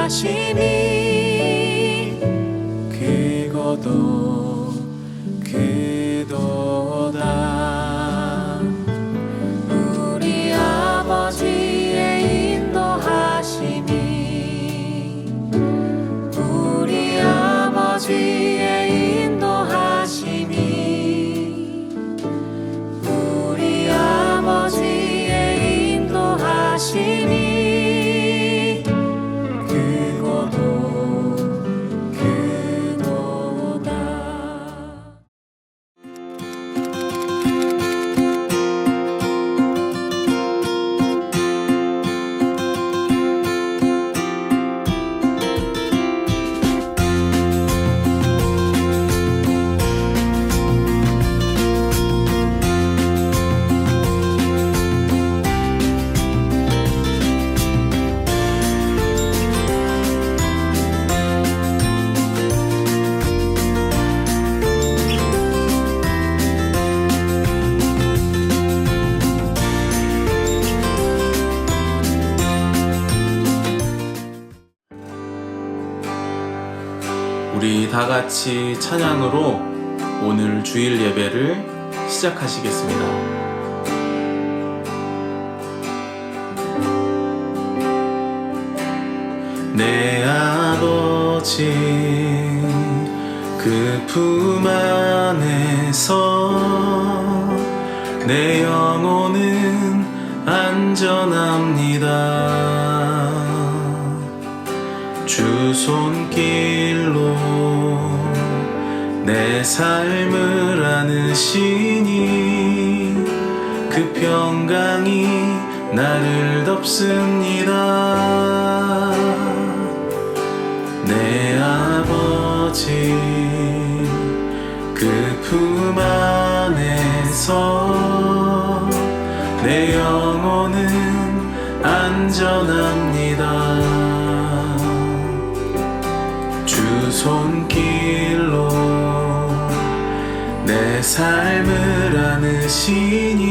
인도하심이 그것도 그도다. 우리 아버지의 인도하심이 우리 아버지의 인도하심이 우리 아버지의 인도하심이 우리 다 같이 찬양으로 오늘 주일 예배를 시작하시겠습니다. 내 아버지 그 품 안에서 내 영혼은 안전합니다. 주 손길로 내 삶을 안으시니 그 평강이 나를 덮습니다. 내 아버지 그 품 안에서 내 영혼은 안전합니다. 주 손길로 내 삶을 안으시니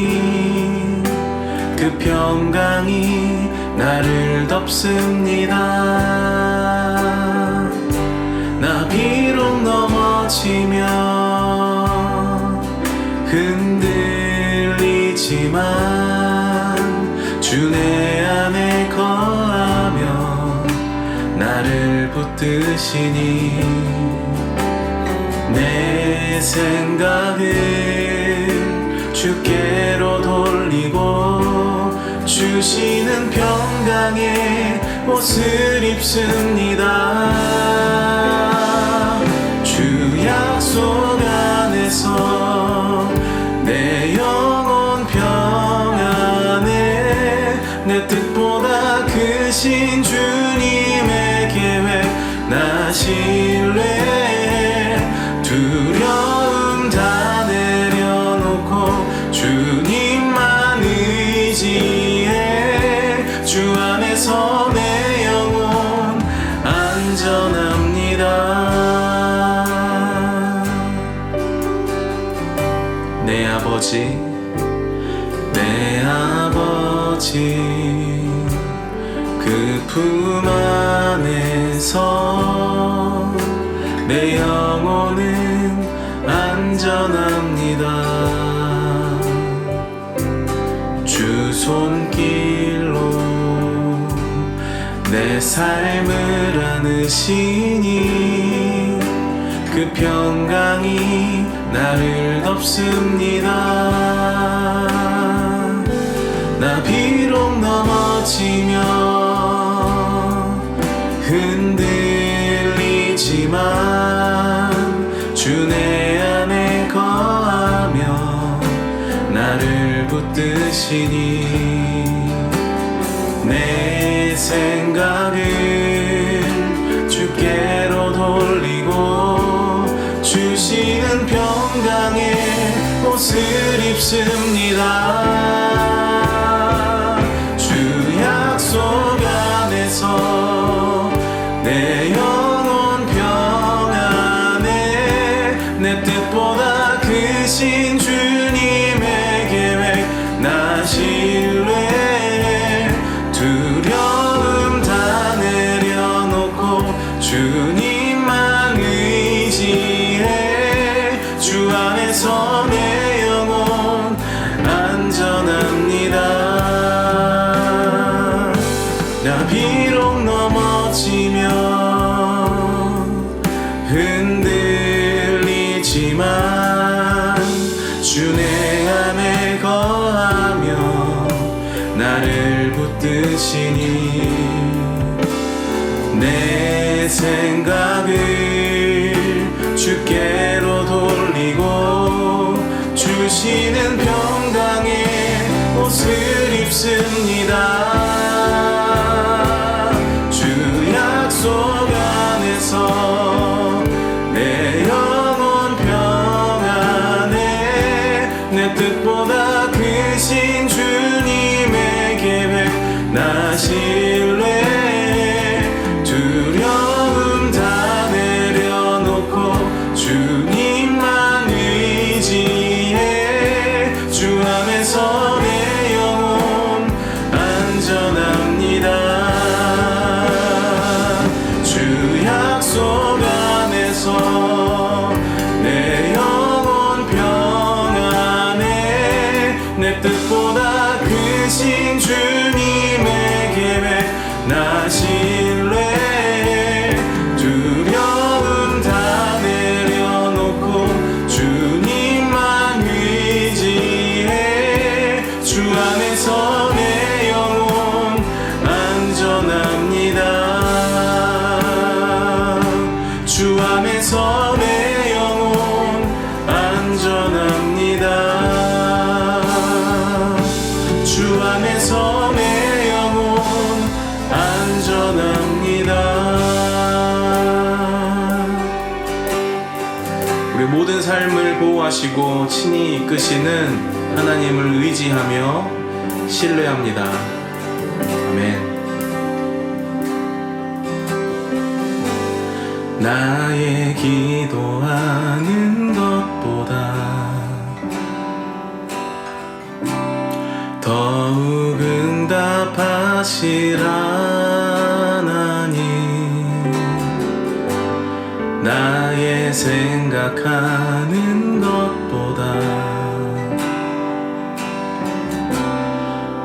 그 평강이 나를 덮습니다. 나 비록 넘어지며 흔들리지만 주 내 안에 거하며 나를 붙드시니 내 생각을 주께로 돌리고 주시는 평강의 옷을 입습니다. 주 약속 안에서 내 영혼 평안에 내 뜻보다 크신 주님의 계획 나 신뢰 두려움 다 내려놓고 주님만 의지해 주 안에서 내 영혼 안전합니다. 내 아버지 그 품 안에서 내 영혼은 안전합니다. 주 손길로 내 삶을 안으시니 그 평강이 나를 덮습니다. 나 비록 넘어지며 흔들리지만 주 내 안에 거하며 나를 붙드시니 내 생각을 주께로 돌리고 주시는 평강의 옷을 입습니다. 주 약속 안에서 내 영혼 평안에 내 뜻보다 크신 주님의 계획 나 신뢰 두려움 다 내려놓고 생각을 주께로 돌리고 주시는 평강의 옷을 입습니다. 주 약속 안에서 내 영혼 평안해. 내 뜻보다 크신 주님의 계획 나 신뢰해. 두려움 다 내려놓고 주님만 의지해. 주 안에서 내 영혼 안전합니다. 주 약속 안에서 내 영혼 평안해. 내 뜻보다 크신 주님의 계획 나 신뢰해. 두려움 다 내려놓고 주님만 의지해. 주 안에서 내 영혼 안전합니다. 주 안에서 내 영혼 안전합니다. 주 안에서 내 영혼 안전합니다. 우리 모든 삶을 보호하시고 친히 이끄시는 하나님을 의지하며 신뢰합니다. 아멘. 나의 기도하는 것보다 더욱 응답하실 하나님, 나의 생각하는 것보다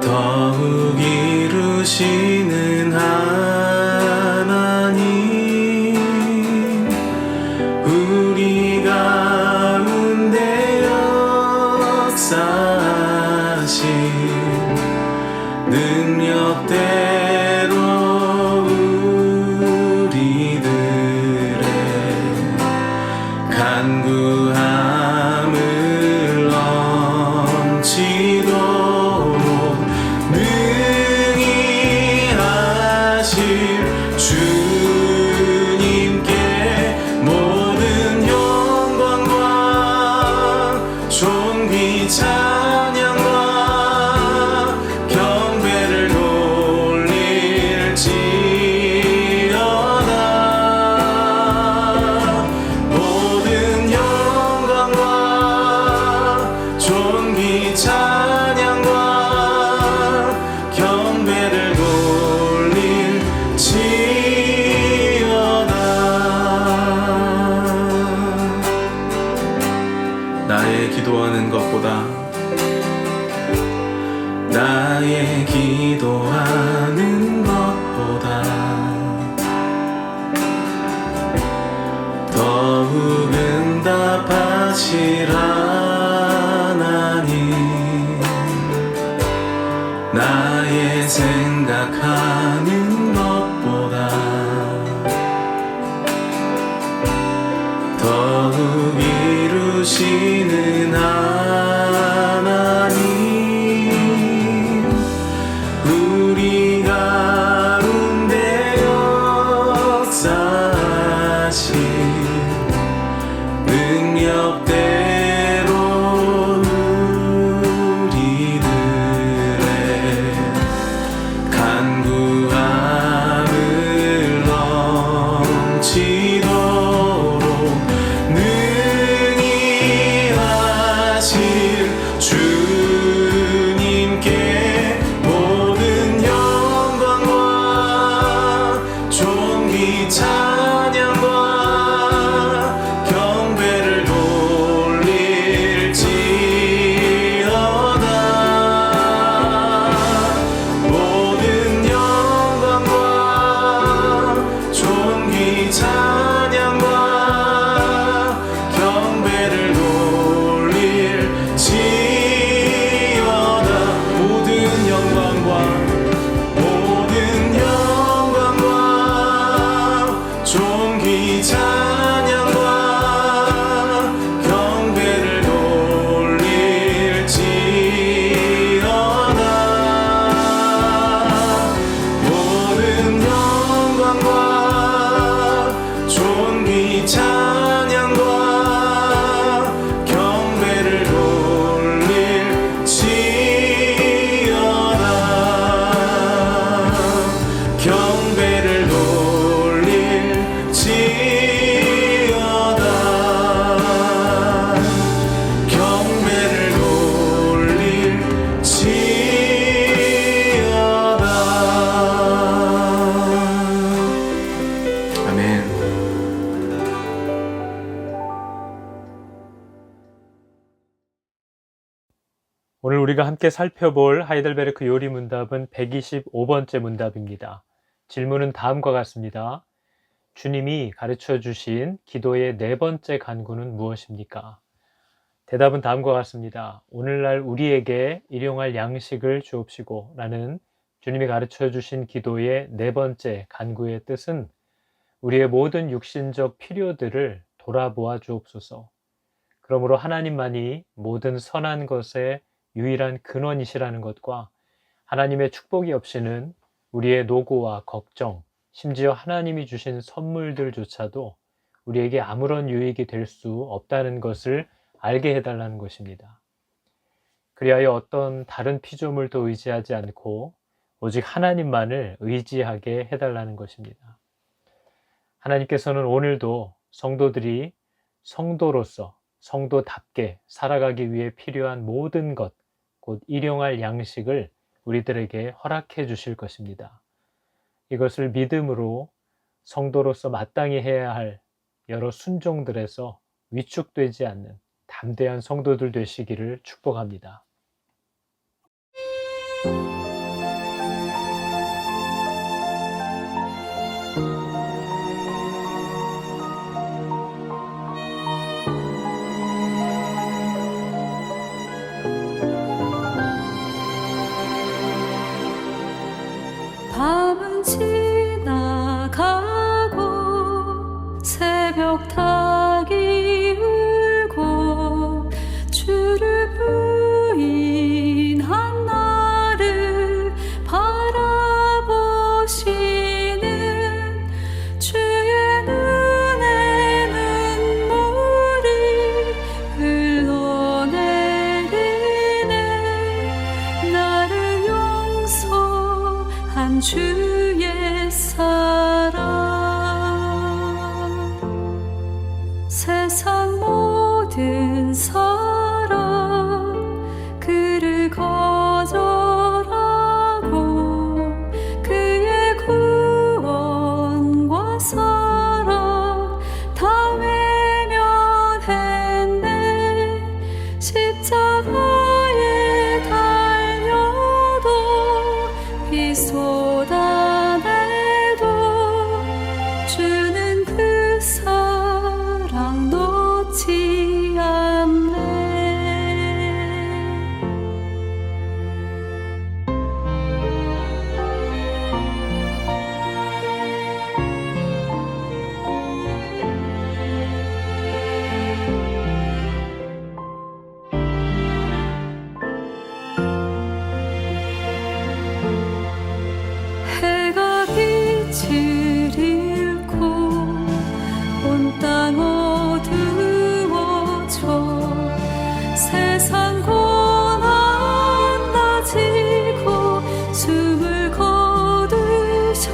더욱 이루시는 하나님, 우리 가운데 역사하신 능력대로 우리들의 간구함을 넘치도록 능히 하실 주님께 모든 영광과 존귀 찬양과 경배를 돌릴지어다. 모든 영광과 존귀 찬양과 경배를 돌릴지어다. 나의 기도하는 것보다 나의 기도하는 것보다 더욱 응답하실 하나님, 나의 생각하는 것보다 더욱 이루시는 하나님, 우리 가운데 역사하신 능력대로 우리들의 간구함을 넘치도록 능히 하실 주님께 모든 영광과 존귀 찬양과 경배를 돌릴지어다. 모든 영광과 존귀 찬양과 경배를 돌릴지어다. 모든 영광과 우리가 함께 살펴볼 하이델베르크 요리 문답은 125번째 문답입니다. 질문은 다음과 같습니다. 주님이 가르쳐 주신 기도의 네 번째 간구는 무엇입니까? 대답은 다음과 같습니다. 오늘날 우리에게 일용할 양식을 주옵시고 라는 주님이 가르쳐 주신 기도의 네 번째 간구의 뜻은 우리의 모든 육신적 필요들을 돌아보아 주옵소서. 그러므로 하나님만이 모든 선한 것의 유일한 근원이시라는 것과 하나님의 축복이 없이는 우리의 노고와 걱정, 심지어 하나님이 주신 선물들조차도 우리에게 아무런 유익이 될 수 없다는 것을 알게 해달라는 것입니다. 그리하여 어떤 다른 피조물도 의지하지 않고 오직 하나님만을 의지하게 해달라는 것입니다. 하나님께서는 오늘도 성도들이 성도로서 성도답게 살아가기 위해 필요한 모든 것, 곧 일용할 양식을 우리들에게 허락해 주실 것입니다. 이것을 믿음으로 성도로서 마땅히 해야 할 여러 순종들에서 위축되지 않는 담대한 성도들 되시기를 축복합니다. 밤은 지나가고 새벽 닭이 울고 주를 부인한 나를 바라보시는 주의 눈에 눈물이 흘러내리네. 나를 용서한 주의 사랑. 세상 모든 사랑 그를 거절하고 그의 구원과 사랑 다 외면했네. 십자가에 달려도 피 쏟아내도 주는 그 사랑 놓지 않네. 해가 빛을 잃고 온 땅 어두워져 세상 고난 다지고 숨을 거두셨네.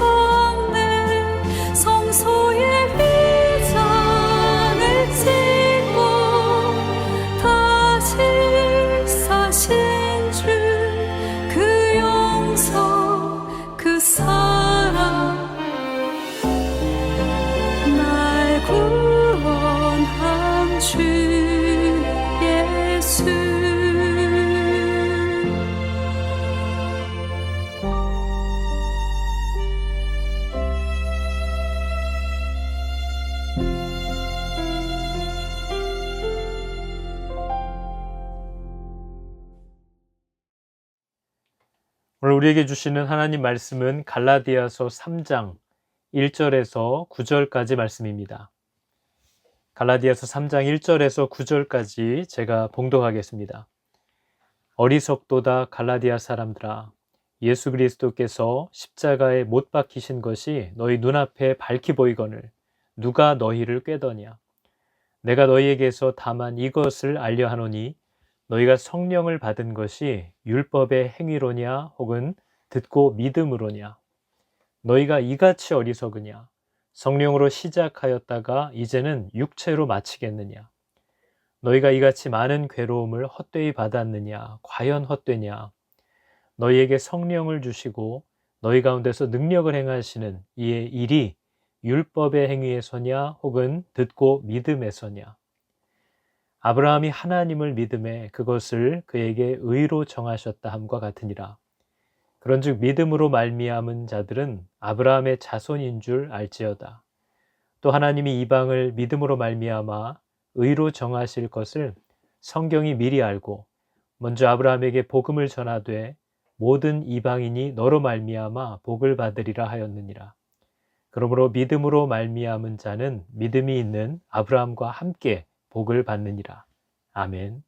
성소의 휘장을 찢고 다시 사신 주 그 용서 그 사랑 날 구원한 주 예수. 오늘 우리에게 주시는 하나님 말씀은 갈라디아서 3장 1절에서 9절까지 말씀입니다. 갈라디아서 3장 1절에서 9절까지 제가 봉독하겠습니다. 어리석도다 갈라디아 사람들아, 예수 그리스도께서 십자가에 못 박히신 것이 너희 눈앞에 밝히 보이거늘 누가 너희를 꾀더냐. 내가 너희에게서 다만 이것을 알려 하노니 너희가 성령을 받은 것이 율법의 행위로냐 혹은 듣고 믿음으로냐. 너희가 이같이 어리석으냐. 성령으로 시작하였다가 이제는 육체로 마치겠느냐. 너희가 이같이 많은 괴로움을 헛되이 받았느냐. 과연 헛되냐. 너희에게 성령을 주시고 너희 가운데서 능력을 행하시는 이의 일이 율법의 행위에서냐 혹은 듣고 믿음에서냐. 아브라함이 하나님을 믿음에 그것을 그에게 의로 정하셨다 함과 같으니라. 그런즉 믿음으로 말미암은 자들은 아브라함의 자손인 줄 알지어다. 또 하나님이 이방을 믿음으로 말미암아 의로 정하실 것을 성경이 미리 알고 먼저 아브라함에게 복음을 전하되 모든 이방인이 너로 말미암아 복을 받으리라 하였느니라. 그러므로 믿음으로 말미암은 자는 믿음이 있는 아브라함과 함께 복을 받느니라. 아멘.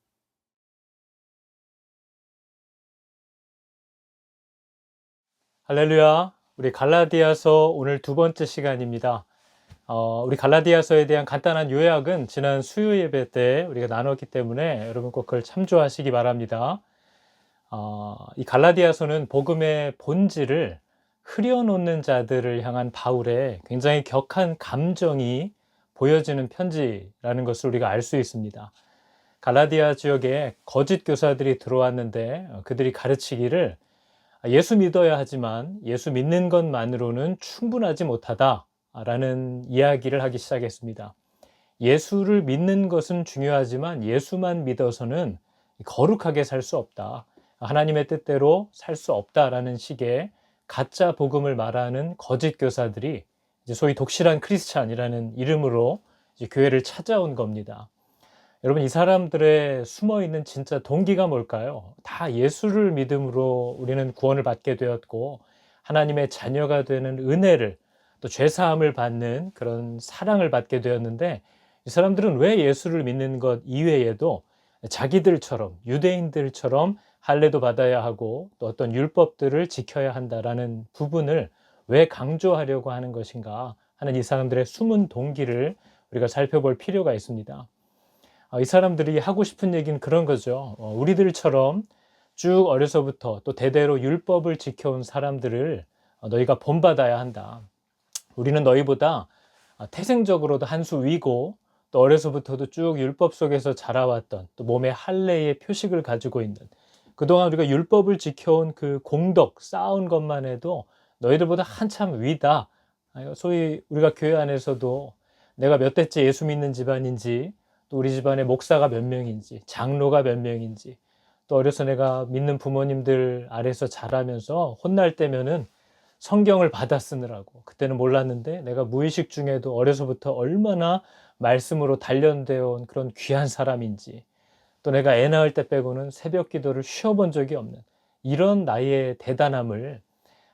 할렐루야. 우리 갈라디아서 오늘 두 번째 시간입니다. 우리 갈라디아서에 대한 간단한 요약은 지난 수요 예배 때 우리가 나눴기 때문에 여러분 꼭 그걸 참조하시기 바랍니다. 이 갈라디아서는 복음의 본질을 흐려놓는 자들을 향한 바울의 굉장히 격한 감정이 보여지는 편지라는 것을 우리가 알 수 있습니다. 갈라디아 지역에 거짓 교사들이 들어왔는데 그들이 가르치기를 예수 믿어야 하지만 예수 믿는 것만으로는 충분하지 못하다라는 이야기를 하기 시작했습니다. 예수를 믿는 것은 중요하지만 예수만 믿어서는 거룩하게 살 수 없다. 하나님의 뜻대로 살 수 없다라는 식의 가짜 복음을 말하는 거짓 교사들이 이제 소위 독실한 크리스찬이라는 이름으로 이제 교회를 찾아온 겁니다. 여러분, 이 사람들의 숨어있는 진짜 동기가 뭘까요? 다 예수를 믿음으로 우리는 구원을 받게 되었고 하나님의 자녀가 되는 은혜를 또 죄사함을 받는 그런 사랑을 받게 되었는데 이 사람들은 왜 예수를 믿는 것 이외에도 자기들처럼 유대인들처럼 할례도 받아야 하고 또 어떤 율법들을 지켜야 한다라는 부분을 왜 강조하려고 하는 것인가 하는 이 사람들의 숨은 동기를 우리가 살펴볼 필요가 있습니다. 이 사람들이 하고 싶은 얘기는 그런 거죠. 우리들처럼 쭉 어려서부터 또 대대로 율법을 지켜온 사람들을 너희가 본받아야 한다. 우리는 너희보다 태생적으로도 한 수 위고 또 어려서부터도 쭉 율법 속에서 자라왔던 또 몸에 할례의 표식을 가지고 있는 그동안 우리가 율법을 지켜온 그 공덕 쌓은 것만 해도 너희들보다 한참 위다. 소위 우리가 교회 안에서도 내가 몇 대째 예수 믿는 집안인지 또 우리 집안에 목사가 몇 명인지 장로가 몇 명인지 또 어려서 내가 믿는 부모님들 아래서 자라면서 혼날 때면은 성경을 받아 쓰느라고 그때는 몰랐는데 내가 무의식 중에도 어려서부터 얼마나 말씀으로 단련되어 온 그런 귀한 사람인지 또 내가 애 낳을 때 빼고는 새벽 기도를 쉬어본 적이 없는 이런 나의 대단함을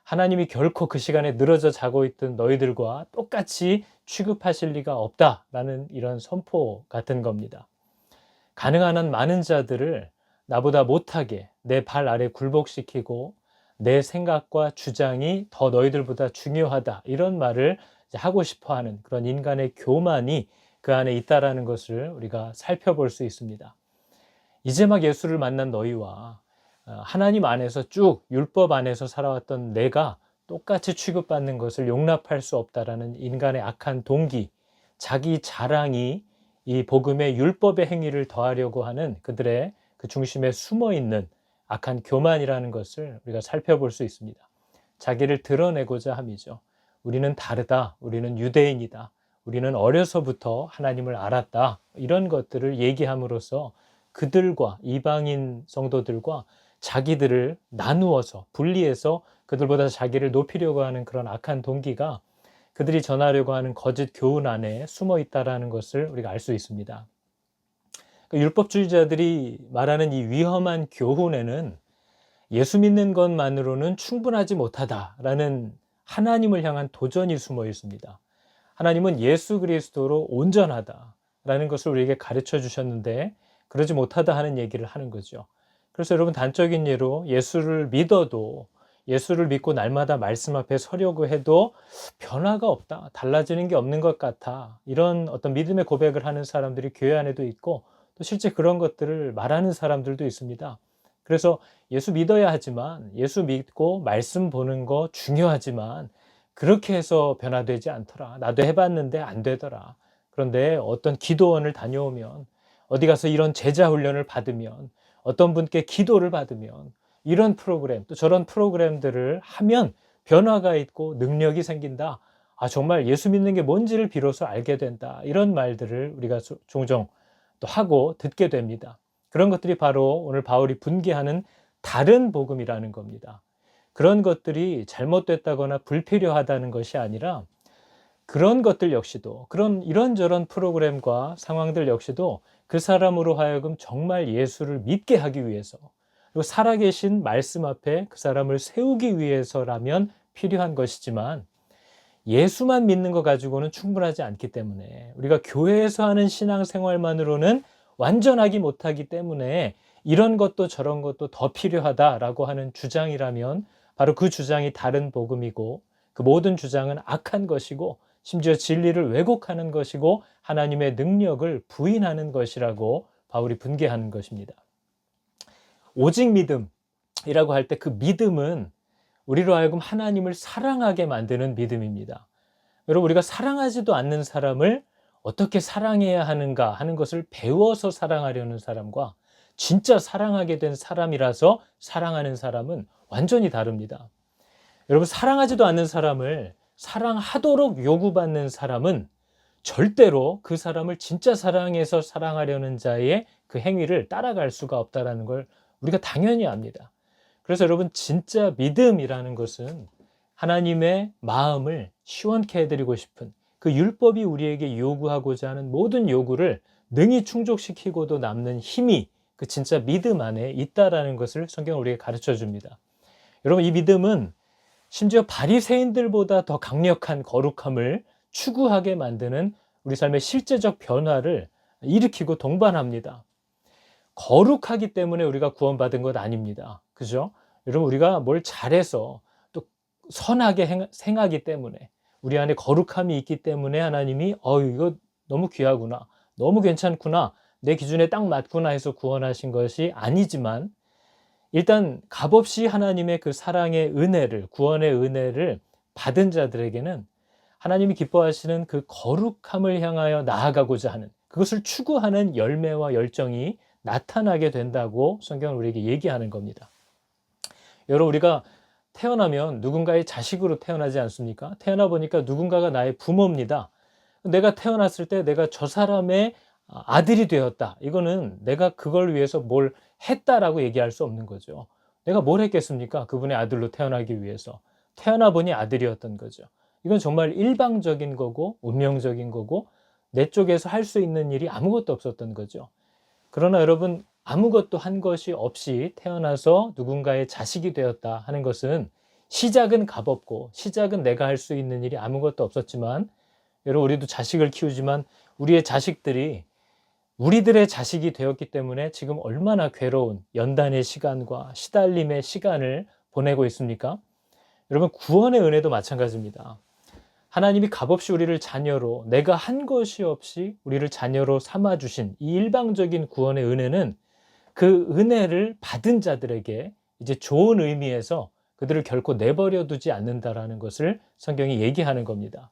하나님이 결코 그 시간에 늘어져 자고 있던 너희들과 똑같이 취급하실 리가 없다라는 이런 선포 같은 겁니다. 가능한 한 많은 자들을 나보다 못하게 내 발 아래 굴복시키고 내 생각과 주장이 더 너희들보다 중요하다 이런 말을 하고 싶어하는 그런 인간의 교만이 그 안에 있다라는 것을 우리가 살펴볼 수 있습니다. 이제 막 예수를 만난 너희와 하나님 안에서 쭉 율법 안에서 살아왔던 내가 똑같이 취급받는 것을 용납할 수 없다라는 인간의 악한 동기, 자기 자랑이 이 복음의 율법의 행위를 더하려고 하는 그들의 그 중심에 숨어있는 악한 교만이라는 것을 우리가 살펴볼 수 있습니다. 자기를 드러내고자 함이죠. 우리는 다르다. 우리는 유대인이다. 우리는 어려서부터 하나님을 알았다. 이런 것들을 얘기함으로써 그들과 이방인 성도들과 자기들을 나누어서 분리해서 그들보다 자기를 높이려고 하는 그런 악한 동기가 그들이 전하려고 하는 거짓 교훈 안에 숨어 있다는 것을 우리가 알 수 있습니다. 율법주의자들이 말하는 이 위험한 교훈에는 예수 믿는 것만으로는 충분하지 못하다라는 하나님을 향한 도전이 숨어 있습니다. 하나님은 예수 그리스도로 온전하다라는 것을 우리에게 가르쳐 주셨는데 그러지 못하다 하는 얘기를 하는 거죠. 그래서 여러분 단적인 예로 예수를 믿어도 예수를 믿고 날마다 말씀 앞에 서려고 해도 변화가 없다. 달라지는 게 없는 것 같아. 이런 어떤 믿음의 고백을 하는 사람들이 교회 안에도 있고 또 실제 그런 것들을 말하는 사람들도 있습니다. 그래서 예수 믿어야 하지만 예수 믿고 말씀 보는 거 중요하지만 그렇게 해서 변화되지 않더라. 나도 해봤는데 안 되더라. 그런데 어떤 기도원을 다녀오면 어디 가서 이런 제자 훈련을 받으면 어떤 분께 기도를 받으면 이런 프로그램 또 저런 프로그램들을 하면 변화가 있고 능력이 생긴다. 정말 예수 믿는 게 뭔지를 비로소 알게 된다. 이런 말들을 우리가 종종 또 하고 듣게 됩니다. 그런 것들이 바로 오늘 바울이 분개하는 다른 복음이라는 겁니다. 그런 것들이 잘못됐다거나 불필요하다는 것이 아니라 그런 것들 역시도, 그런 이런저런 프로그램과 상황들 역시도 그 사람으로 하여금 정말 예수를 믿게 하기 위해서, 그리고 살아계신 말씀 앞에 그 사람을 세우기 위해서라면 필요한 것이지만, 예수만 믿는 것 가지고는 충분하지 않기 때문에, 우리가 교회에서 하는 신앙생활만으로는 완전하기 못하기 때문에 이런 것도 저런 것도 더 필요하다라고 하는 주장이라면 바로 그 주장이 다른 복음이고, 그 모든 주장은 악한 것이고 심지어 진리를 왜곡하는 것이고 하나님의 능력을 부인하는 것이라고 바울이 분개하는 것입니다. 오직 믿음이라고 할 때 그 믿음은 우리로 하여금 하나님을 사랑하게 만드는 믿음입니다. 여러분, 우리가 사랑하지도 않는 사람을 어떻게 사랑해야 하는가 하는 것을 배워서 사랑하려는 사람과 진짜 사랑하게 된 사람이라서 사랑하는 사람은 완전히 다릅니다. 여러분, 사랑하지도 않는 사람을 사랑하도록 요구받는 사람은 절대로 그 사람을 진짜 사랑해서 사랑하려는 자의 그 행위를 따라갈 수가 없다는 걸 우리가 당연히 압니다. 그래서 여러분, 진짜 믿음이라는 것은 하나님의 마음을 시원케 해드리고 싶은 그 율법이 우리에게 요구하고자 하는 모든 요구를 능히 충족시키고도 남는 힘이 그 진짜 믿음 안에 있다라는 것을 성경은 우리에게 가르쳐 줍니다. 여러분, 이 믿음은 심지어 바리새인들보다 더 강력한 거룩함을 추구하게 만드는 우리 삶의 실제적 변화를 일으키고 동반합니다. 거룩하기 때문에 우리가 구원받은 것 아닙니다. 그죠? 여러분, 우리가 뭘 잘해서 또 선하게 행하기 때문에, 우리 안에 거룩함이 있기 때문에 하나님이 이거 너무 귀하구나, 너무 괜찮구나, 내 기준에 딱 맞구나 해서 구원하신 것이 아니지만, 일단 값없이 하나님의 그 사랑의 은혜를, 구원의 은혜를 받은 자들에게는 하나님이 기뻐하시는 그 거룩함을 향하여 나아가고자 하는, 그것을 추구하는 열매와 열정이 나타나게 된다고 성경은 우리에게 얘기하는 겁니다. 여러분, 우리가 태어나면 누군가의 자식으로 태어나지 않습니까? 태어나 보니까 누군가가 나의 부모입니다. 내가 태어났을 때 내가 저 사람의 아들이 되었다. 이거는 내가 그걸 위해서 뭘 했다라고 얘기할 수 없는 거죠. 내가 뭘 했겠습니까? 그분의 아들로 태어나기 위해서. 태어나 보니 아들이었던 거죠. 이건 정말 일방적인 거고 운명적인 거고 내 쪽에서 할 수 있는 일이 아무것도 없었던 거죠. 그러나 여러분, 아무것도 한 것이 없이 태어나서 누군가의 자식이 되었다 하는 것은 시작은 값없고 시작은 내가 할 수 있는 일이 아무것도 없었지만, 여러분, 우리도 자식을 키우지만 우리의 자식들이 우리들의 자식이 되었기 때문에 지금 얼마나 괴로운 연단의 시간과 시달림의 시간을 보내고 있습니까? 여러분, 구원의 은혜도 마찬가지입니다. 하나님이 값없이 우리를 자녀로, 내가 한 것이 없이 우리를 자녀로 삼아주신 이 일방적인 구원의 은혜는 그 은혜를 받은 자들에게 이제 좋은 의미에서 그들을 결코 내버려 두지 않는다라는 것을 성경이 얘기하는 겁니다.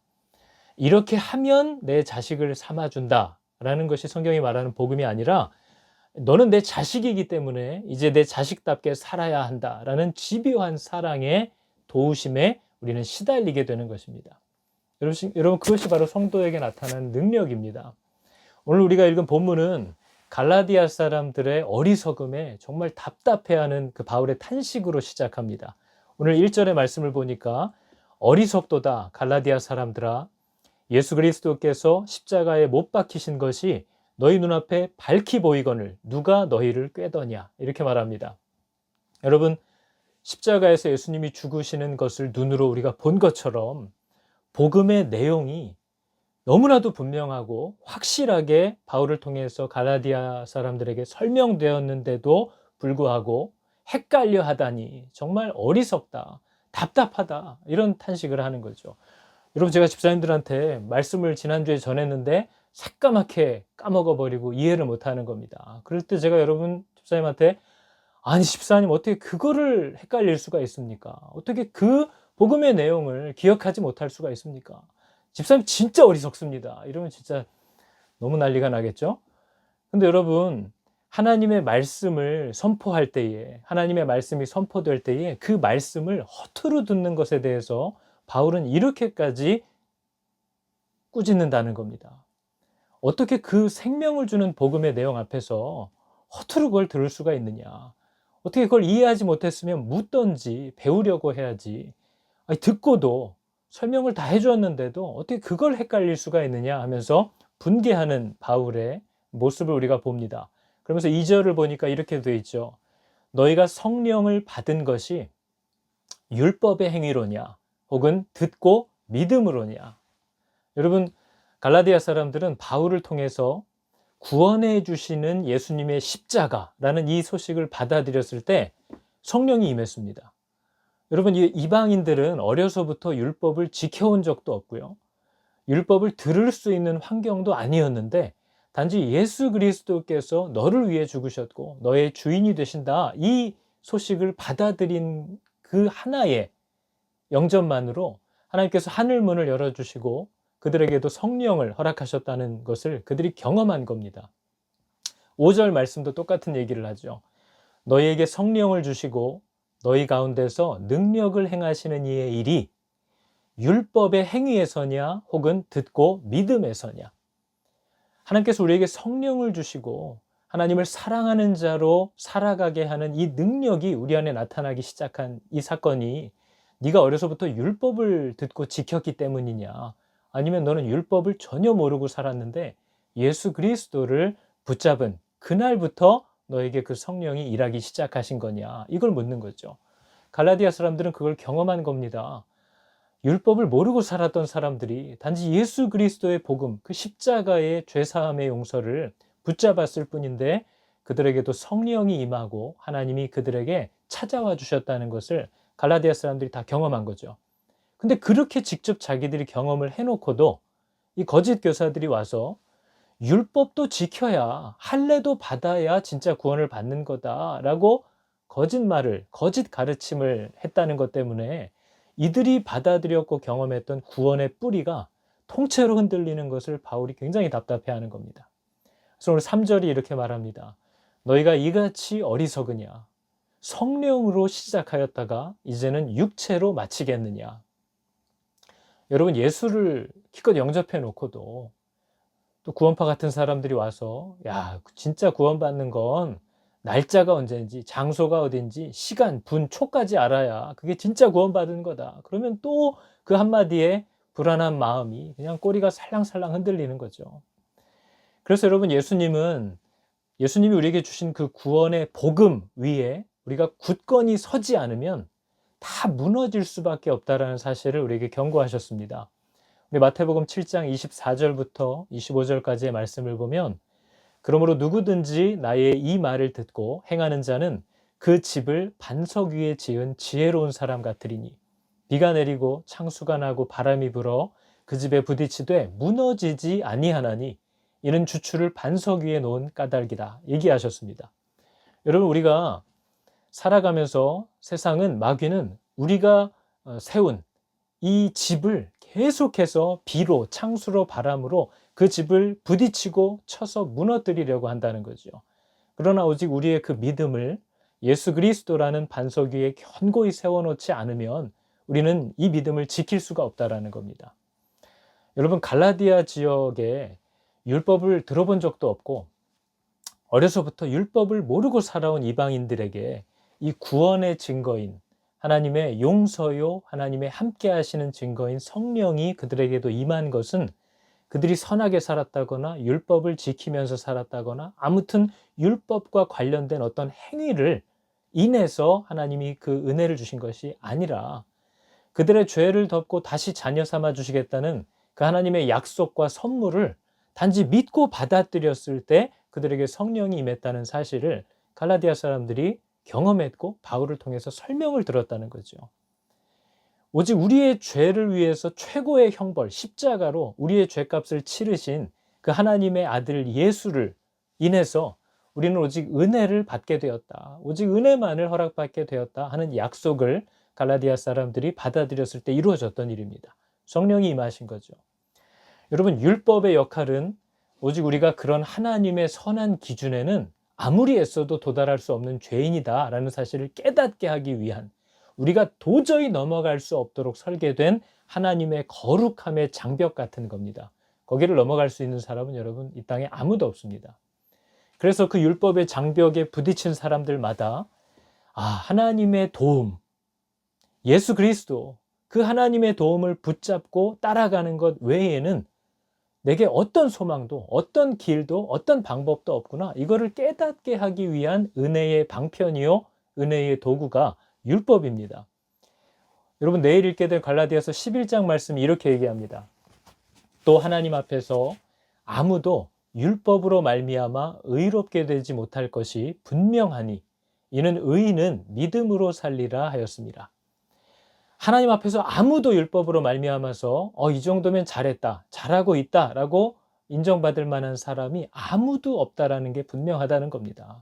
이렇게 하면 내 자식을 삼아준다라는 것이 성경이 말하는 복음이 아니라, 너는 내 자식이기 때문에 이제 내 자식답게 살아야 한다라는 집요한 사랑의 도우심에 우리는 시달리게 되는 것입니다. 여러분, 그것이 바로 성도에게 나타나는 능력입니다. 오늘 우리가 읽은 본문은 갈라디아 사람들의 어리석음에 정말 답답해하는 그 바울의 탄식으로 시작합니다. 오늘 1절의 말씀을 보니까, 어리석도다 갈라디아 사람들아, 예수 그리스도께서 십자가에 못 박히신 것이 너희 눈앞에 밝히 보이거늘 누가 너희를 꾀더냐, 이렇게 말합니다. 여러분, 십자가에서 예수님이 죽으시는 것을 눈으로 우리가 본 것처럼 복음의 내용이 너무나도 분명하고 확실하게 바울을 통해서 갈라디아 사람들에게 설명되었는데도 불구하고 헷갈려 하다니 정말 어리석다, 답답하다, 이런 탄식을 하는 거죠. 여러분, 제가 집사님들한테 말씀을 지난주에 전했는데 새까맣게 까먹어버리고 이해를 못하는 겁니다. 그럴 때 제가 여러분 집사님한테, 아니 집사님, 어떻게 그거를 헷갈릴 수가 있습니까? 어떻게 그 복음의 내용을 기억하지 못할 수가 있습니까? 집사님 진짜 어리석습니다. 이러면 진짜 너무 난리가 나겠죠? 근데 여러분, 하나님의 말씀을 선포할 때에, 하나님의 말씀이 선포될 때에 그 말씀을 허투루 듣는 것에 대해서 바울은 이렇게까지 꾸짖는다는 겁니다. 어떻게 그 생명을 주는 복음의 내용 앞에서 허투루 그걸 들을 수가 있느냐. 어떻게 그걸 이해하지 못했으면 묻던지 배우려고 해야지. 아니, 듣고도 설명을 다 해주었는데도 어떻게 그걸 헷갈릴 수가 있느냐 하면서 분개하는 바울의 모습을 우리가 봅니다. 그러면서 2절을 보니까 이렇게 되어 있죠. 너희가 성령을 받은 것이 율법의 행위로냐 혹은 듣고 믿음으로냐. 여러분, 갈라디아 사람들은 바울을 통해서 구원해 주시는 예수님의 십자가라는 이 소식을 받아들였을 때 성령이 임했습니다. 여러분, 이 이방인들은 어려서부터 율법을 지켜온 적도 없고요. 율법을 들을 수 있는 환경도 아니었는데 단지 예수 그리스도께서 너를 위해 죽으셨고 너의 주인이 되신다, 이 소식을 받아들인 그 하나의 영접만으로 하나님께서 하늘문을 열어주시고 그들에게도 성령을 허락하셨다는 것을 그들이 경험한 겁니다. 5절 말씀도 똑같은 얘기를 하죠. 너희에게 성령을 주시고 너희 가운데서 능력을 행하시는 이의 일이 율법의 행위에서냐 혹은 듣고 믿음에서냐. 하나님께서 우리에게 성령을 주시고 하나님을 사랑하는 자로 살아가게 하는 이 능력이 우리 안에 나타나기 시작한 이 사건이 네가 어려서부터 율법을 듣고 지켰기 때문이냐, 아니면 너는 율법을 전혀 모르고 살았는데 예수 그리스도를 붙잡은 그날부터 너에게 그 성령이 일하기 시작하신 거냐, 이걸 묻는 거죠. 갈라디아 사람들은 그걸 경험한 겁니다. 율법을 모르고 살았던 사람들이 단지 예수 그리스도의 복음, 그 십자가의 죄사함의 용서를 붙잡았을 뿐인데 그들에게도 성령이 임하고 하나님이 그들에게 찾아와 주셨다는 것을 갈라디아 사람들이 다 경험한 거죠. 근데 그렇게 직접 자기들이 경험을 해놓고도 이 거짓 교사들이 와서 율법도 지켜야, 할례도 받아야 진짜 구원을 받는 거다라고 거짓말을, 거짓 가르침을 했다는 것 때문에 이들이 받아들였고 경험했던 구원의 뿌리가 통째로 흔들리는 것을 바울이 굉장히 답답해하는 겁니다. 그래서 오늘 3절이 이렇게 말합니다. 너희가 이같이 어리석으냐? 성령으로 시작하였다가 이제는 육체로 마치겠느냐? 여러분, 예수를 기껏 영접해 놓고도 또 구원파 같은 사람들이 와서 야, 진짜 구원받는 건 날짜가 언제인지, 장소가 어딘지, 시간, 분, 초까지 알아야 그게 진짜 구원받은 거다. 그러면 또 그 한마디에 불안한 마음이 그냥 꼬리가 살랑살랑 흔들리는 거죠. 그래서 여러분, 예수님이 우리에게 주신 그 구원의 복음 위에 우리가 굳건히 서지 않으면 다 무너질 수밖에 없다라는 사실을 우리에게 경고하셨습니다. 우리 마태복음 7장 24절부터 25절까지의 말씀을 보면, 그러므로 누구든지 나의 이 말을 듣고 행하는 자는 그 집을 반석 위에 지은 지혜로운 사람 같으리니 비가 내리고 창수가 나고 바람이 불어 그 집에 부딪히되 무너지지 아니하나니 이는 주추를 반석 위에 놓은 까닭이다, 얘기하셨습니다. 여러분, 우리가 살아가면서 세상은, 마귀는 우리가 세운 이 집을 계속해서 비로, 창수로, 바람으로 그 집을 부딪히고 쳐서 무너뜨리려고 한다는 거죠. 그러나 오직 우리의 그 믿음을 예수 그리스도라는 반석 위에 견고히 세워놓지 않으면 우리는 이 믿음을 지킬 수가 없다라는 겁니다. 여러분, 갈라디아 지역에 율법을 들어본 적도 없고 어려서부터 율법을 모르고 살아온 이방인들에게 이 구원의 증거인 하나님의 용서요, 하나님의 함께 하시는 증거인 성령이 그들에게도 임한 것은 그들이 선하게 살았다거나 율법을 지키면서 살았다거나 아무튼 율법과 관련된 어떤 행위를 인해서 하나님이 그 은혜를 주신 것이 아니라 그들의 죄를 덮고 다시 자녀 삼아 주시겠다는 그 하나님의 약속과 선물을 단지 믿고 받아들였을 때 그들에게 성령이 임했다는 사실을 갈라디아 사람들이 경험했고 바울을 통해서 설명을 들었다는 거죠. 오직 우리의 죄를 위해서 최고의 형벌, 십자가로 우리의 죄값을 치르신 그 하나님의 아들 예수를 인해서 우리는 오직 은혜를 받게 되었다, 오직 은혜만을 허락받게 되었다 하는 약속을 갈라디아 사람들이 받아들였을 때 이루어졌던 일입니다. 성령이 임하신 거죠. 여러분, 율법의 역할은 오직 우리가 그런 하나님의 선한 기준에는 아무리 애써도 도달할 수 없는 죄인이다 라는 사실을 깨닫게 하기 위한, 우리가 도저히 넘어갈 수 없도록 설계된 하나님의 거룩함의 장벽 같은 겁니다. 거기를 넘어갈 수 있는 사람은 여러분 이 땅에 아무도 없습니다. 그래서 그 율법의 장벽에 부딪힌 사람들마다 하나님의 도움, 예수 그리스도, 그 하나님의 도움을 붙잡고 따라가는 것 외에는 내게 어떤 소망도 어떤 길도 어떤 방법도 없구나. 이거를 깨닫게 하기 위한 은혜의 방편이요 은혜의 도구가 율법입니다. 여러분 내일 읽게 될 갈라디아서 11장 말씀이 이렇게 얘기합니다. 또 하나님 앞에서 아무도 율법으로 말미암아 의롭게 되지 못할 것이 분명하니 이는 의인은 믿음으로 살리라 하였습니다. 하나님 앞에서 아무도 율법으로 말미암아서 이 정도면 잘했다, 잘하고 있다 라고 인정받을 만한 사람이 아무도 없다라는 게 분명하다는 겁니다.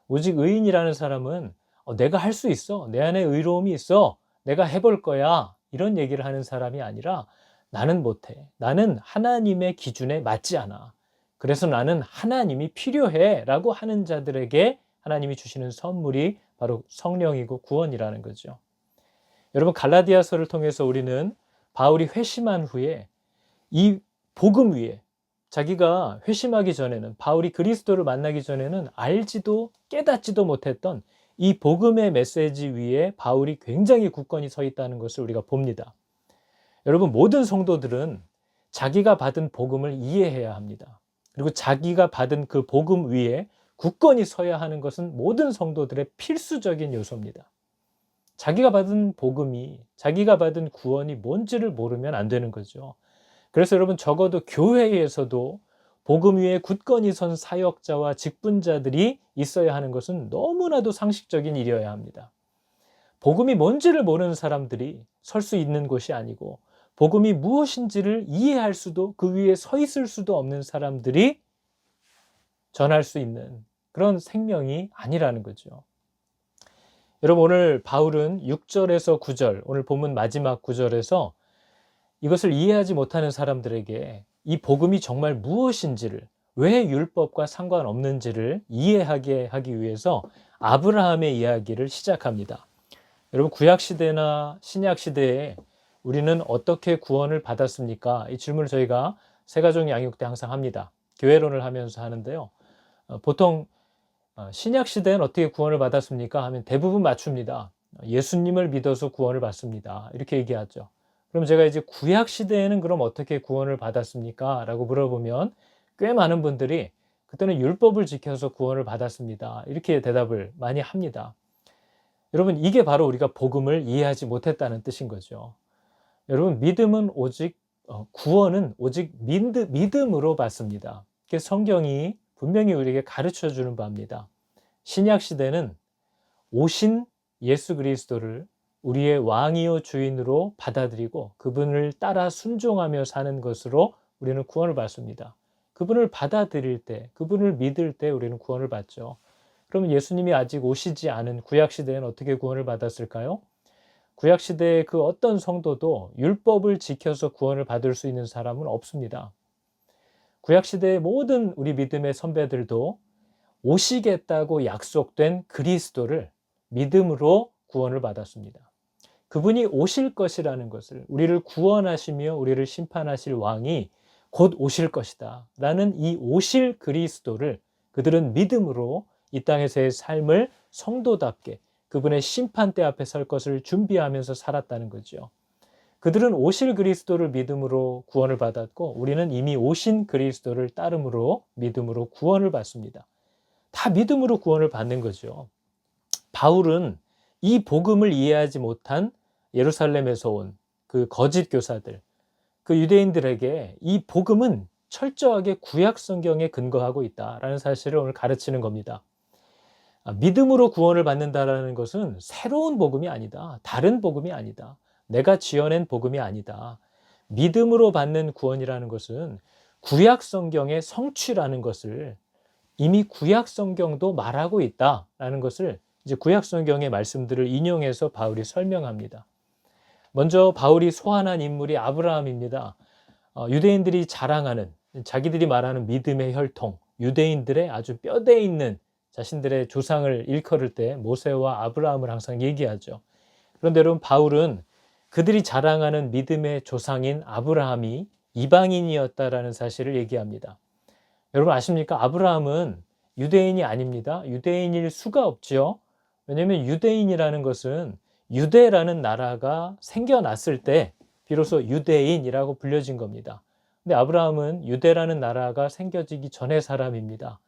오직 의인이라는 사람은 내가 할 수 있어, 내 안에 의로움이 있어, 내가 해볼 거야 이런 얘기를 하는 사람이 아니라 나는 못해, 나는 하나님의 기준에 맞지 않아, 그래서 나는 하나님이 필요해 라고 하는 자들에게 하나님이 주시는 선물이 바로 성령이고 구원이라는 거죠. 여러분 갈라디아서를 통해서 우리는 바울이 회심한 후에 이 복음 위에 자기가 회심하기 전에는 바울이 그리스도를 만나기 전에는 알지도 깨닫지도 못했던 이 복음의 메시지 위에 바울이 굉장히 굳건히 서 있다는 것을 우리가 봅니다. 여러분 모든 성도들은 자기가 받은 복음을 이해해야 합니다. 그리고 자기가 받은 그 복음 위에 굳건히 서야 하는 것은 모든 성도들의 필수적인 요소입니다. 자기가 받은 복음이, 자기가 받은 구원이 뭔지를 모르면 안 되는 거죠. 그래서 여러분 적어도 교회에서도 복음 위에 굳건히 선 사역자와 직분자들이 있어야 하는 것은 너무나도 상식적인 일이어야 합니다. 복음이 뭔지를 모르는 사람들이 설 수 있는 곳이 아니고 복음이 무엇인지를 이해할 수도 그 위에 서 있을 수도 없는 사람들이 전할 수 있는 그런 생명이 아니라는 거죠. 여러분 오늘 바울은 6절에서 9절, 오늘 본문 마지막 9절에서 이것을 이해하지 못하는 사람들에게 이 복음이 정말 무엇인지를, 왜 율법과 상관없는지를 이해하게 하기 위해서 아브라함의 이야기를 시작합니다. 여러분 구약시대나 신약시대에 우리는 어떻게 구원을 받았습니까? 이 질문을 저희가 새가족 양육 때 항상 합니다. 교회론을 하면서 하는데요. 보통 신약시대는 어떻게 구원을 받았습니까? 하면 대부분 맞춥니다. 예수님을 믿어서 구원을 받습니다. 이렇게 얘기하죠. 그럼 제가 이제 구약시대에는 그럼 어떻게 구원을 받았습니까? 라고 물어보면 꽤 많은 분들이 그때는 율법을 지켜서 구원을 받았습니다. 이렇게 대답을 많이 합니다. 여러분 이게 바로 우리가 복음을 이해하지 못했다는 뜻인 거죠. 여러분 믿음은 오직 구원은 오직 믿음으로 받습니다. 성경이 분명히 우리에게 가르쳐 주는 바입니다. 신약 시대는 오신 예수 그리스도를 우리의 왕이요 주인으로 받아들이고 그분을 따라 순종하며 사는 것으로 우리는 구원을 받습니다. 그분을 받아들일 때, 그분을 믿을 때 우리는 구원을 받죠. 그러면 예수님이 아직 오시지 않은 구약 시대에는 어떻게 구원을 받았을까요? 구약 시대의 그 어떤 성도도 율법을 지켜서 구원을 받을 수 있는 사람은 없습니다. 구약시대의 모든 우리 믿음의 선배들도 오시겠다고 약속된 그리스도를 믿음으로 구원을 받았습니다. 그분이 오실 것이라는 것을, 우리를 구원하시며 우리를 심판하실 왕이 곧 오실 것이다 라는 이 오실 그리스도를 그들은 믿음으로 이 땅에서의 삶을 성도답게 그분의 심판대 앞에 설 것을 준비하면서 살았다는 거죠. 그들은 오실 그리스도를 믿음으로 구원을 받았고 우리는 이미 오신 그리스도를 따름으로 믿음으로 구원을 받습니다. 다 믿음으로 구원을 받는 거죠. 바울은 이 복음을 이해하지 못한 예루살렘에서 온 그 거짓 교사들, 그 유대인들에게 이 복음은 철저하게 구약 성경에 근거하고 있다라는 사실을 오늘 가르치는 겁니다. 믿음으로 구원을 받는다라는 것은 새로운 복음이 아니다. 다른 복음이 아니다. 내가 지어낸 복음이 아니다. 믿음으로 받는 구원이라는 것은 구약 성경의 성취라는 것을 이미 구약 성경도 말하고 있다라는 것을 이제 구약 성경의 말씀들을 인용해서 바울이 설명합니다. 먼저 바울이 소환한 인물이 아브라함입니다. 유대인들이 자랑하는, 자기들이 말하는 믿음의 혈통, 유대인들의 아주 뼈대 있는 자신들의 조상을 일컬을 때 모세와 아브라함을 항상 얘기하죠. 그런데 여러분 바울은 그들이 자랑하는 믿음의 조상인 아브라함이 이방인이었다라는 사실을 얘기합니다. 여러분 아십니까? 아브라함은 유대인이 아닙니다. 유대인일 수가 없죠. 왜냐하면 유대인이라는 것은 유대라는 나라가 생겨났을 때 비로소 유대인이라고 불려진 겁니다. 근데 아브라함은 유대라는 나라가 생겨지기 전의 사람입니다.